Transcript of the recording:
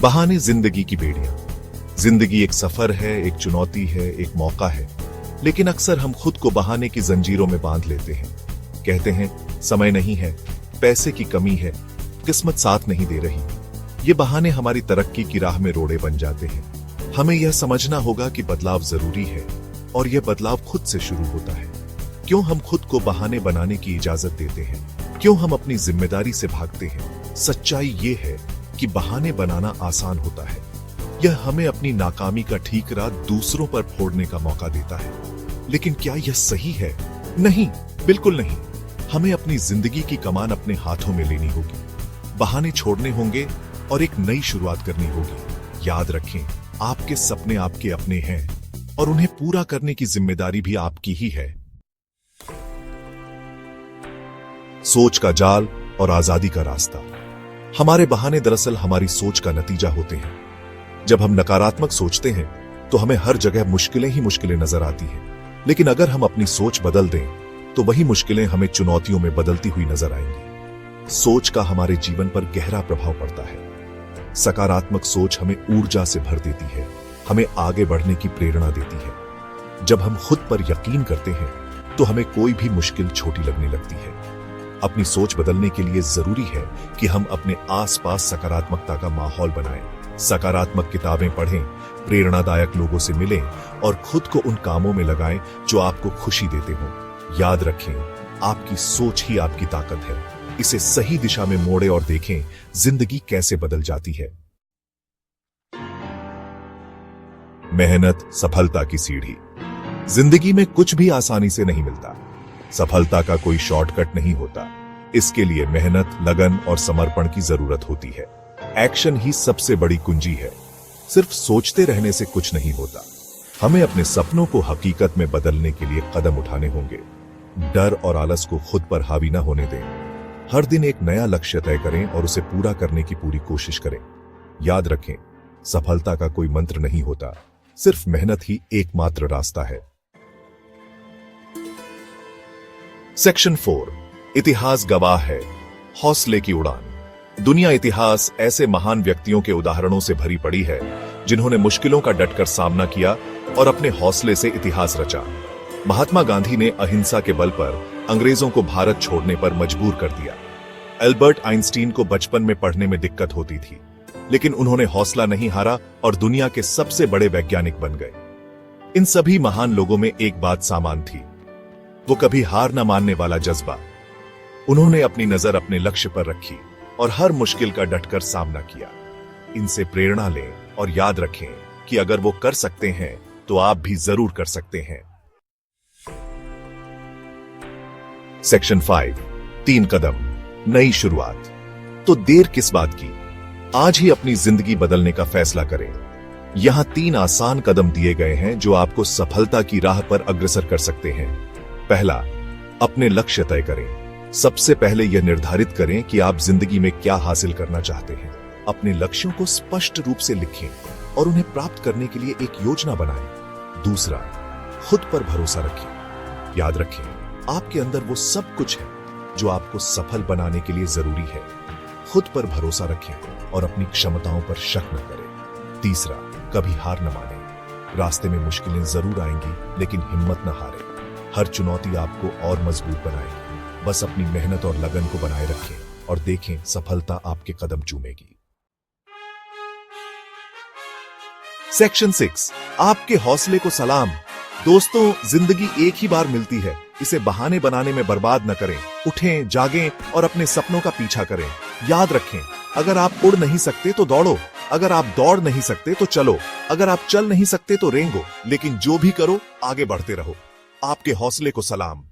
बहाने जिंदगी की बेड़ियां। जिंदगी एक सफर है, एक चुनौती है, एक मौका है, लेकिन अक्सर हम खुद को बहाने की जंजीरों में बांध लेते हैं। कहते हैं समय नहीं है, पैसे की कमी है, किस्मत साथ नहीं दे रही। ये बहाने हमारी तरक्की की राह में रोड़े बन जाते हैं। हमें यह समझना होगा कि बदलाव जरूरी है और यह बदलाव खुद से शुरू होता है। क्यों हम खुद को बहाने बनाने की इजाजत देते हैं? क्यों हम अपनी जिम्मेदारी से भागते हैं? सच्चाई ये है कि बहाने बनाना आसान होता है। यह हमें अपनी नाकामी का ठीकरा दूसरों पर फोड़ने का मौका देता है। लेकिन क्या यह सही है? नहीं, बिल्कुल नहीं। हमें अपनी जिंदगी की कमान अपने हाथों में लेनी होगी, बहाने छोड़ने होंगे और एक नई शुरुआत करनी होगी। याद रखें, आपके सपने आपके अपने हैं और उन्हें पूरा करने की जिम्मेदारी भी आपकी ही है। सोच का जाल और आजादी का रास्ता। हमारे बहाने दरअसल हमारी सोच का नतीजा होते हैं। जब हम नकारात्मक सोचते हैं तो हमें हर जगह मुश्किलें ही मुश्किलें नजर आती हैं। लेकिन अगर हम अपनी सोच बदल दें तो वही मुश्किलें हमें चुनौतियों में बदलती हुई नजर आएंगी। सोच का हमारे जीवन पर गहरा प्रभाव पड़ता है। सकारात्मक सोच हमें ऊर्जा से भर देती है, हमें आगे बढ़ने की प्रेरणा देती है। जब हम खुद पर यकीन करते हैं तो हमें कोई भी मुश्किल छोटी लगने लगती है। अपनी सोच बदलने के लिए जरूरी है कि हम अपने आसपास सकारात्मकता का माहौल बनाएं, सकारात्मक किताबें पढ़ें, प्रेरणादायक लोगों से मिलें और खुद को उन कामों में लगाएं जो आपको खुशी देते हों। याद रखें, आपकी सोच ही आपकी ताकत है। इसे सही दिशा में मोड़ें और देखें जिंदगी कैसे बदल जाती है। मेहनत सफलता की सीढ़ी। जिंदगी में कुछ भी आसानी से नहीं मिलता। सफलता का कोई शॉर्टकट नहीं होता। इसके लिए मेहनत, लगन और समर्पण की जरूरत होती है। एक्शन ही सबसे बड़ी कुंजी है। सिर्फ सोचते रहने से कुछ नहीं होता। हमें अपने सपनों को हकीकत में बदलने के लिए कदम उठाने होंगे। डर और आलस को खुद पर हावी न होने दें। हर दिन एक नया लक्ष्य तय करें और उसे पूरा करने की पूरी कोशिश करें। याद रखें, सफलता का कोई मंत्र नहीं होता, सिर्फ मेहनत ही एकमात्र रास्ता है। सेक्शन 4, इतिहास गवाह है, हौसले की उड़ान। दुनिया इतिहास ऐसे महान व्यक्तियों के उदाहरणों से भरी पड़ी है जिन्होंने मुश्किलों का डटकर सामना किया और अपने हौसले से इतिहास रचा। महात्मा गांधी ने अहिंसा के बल पर अंग्रेजों को भारत छोड़ने पर मजबूर कर दिया। एल्बर्ट आइंस्टीन को बचपन में पढ़ने में दिक्कत होती थी, लेकिन उन्होंने हौसला नहीं हारा और दुनिया के सबसे बड़े वैज्ञानिक बन गए। इन सभी महान लोगों में एक बात सामान थी, वो कभी हार न मानने वाला जज्बा। उन्होंने अपनी नजर अपने लक्ष्य पर रखी और हर मुश्किल का डटकर सामना किया। इनसे प्रेरणा लें और याद रखें कि अगर वो कर सकते हैं तो आप भी जरूर कर सकते हैं। सेक्शन 5, 3 कदम, नई शुरुआत। तो देर किस बात की, आज ही अपनी जिंदगी बदलने का फैसला करें। यहां 3 आसान कदम दिए गए हैं जो आपको सफलता की राह पर अग्रसर कर सकते हैं। पहला, अपने लक्ष्य तय करें। सबसे पहले यह निर्धारित करें कि आप जिंदगी में क्या हासिल करना चाहते हैं। अपने लक्ष्यों को स्पष्ट रूप से लिखें और उन्हें प्राप्त करने के लिए एक योजना बनाएं। दूसरा, खुद पर भरोसा रखें। याद रखें, आपके अंदर वो सब कुछ है जो आपको सफल बनाने के लिए जरूरी है। खुद पर भरोसा रखें और अपनी क्षमताओं पर शक न करें। तीसरा, कभी हार न मानें। रास्ते में मुश्किलें जरूर आएंगी, लेकिन हिम्मत न हारें। हर चुनौती आपको और मजबूत बनाएगी। बस अपनी मेहनत और लगन को बनाए रखें और देखें सफलता आपके कदम चूमेगी। सेक्शन 6, आपके हौसले को सलाम। दोस्तों, जिंदगी एक ही बार मिलती है, इसे बहाने बनाने में बर्बाद न करें। उठें, जागें और अपने सपनों का पीछा करें। याद रखें, अगर आप उड़ नहीं सकते तो दौड़ो, अगर आप दौड़ नहीं सकते तो चलो, अगर आप चल नहीं सकते तो रेंगो, लेकिन जो भी करो आगे बढ़ते रहो। आपके हौसले को सलाम।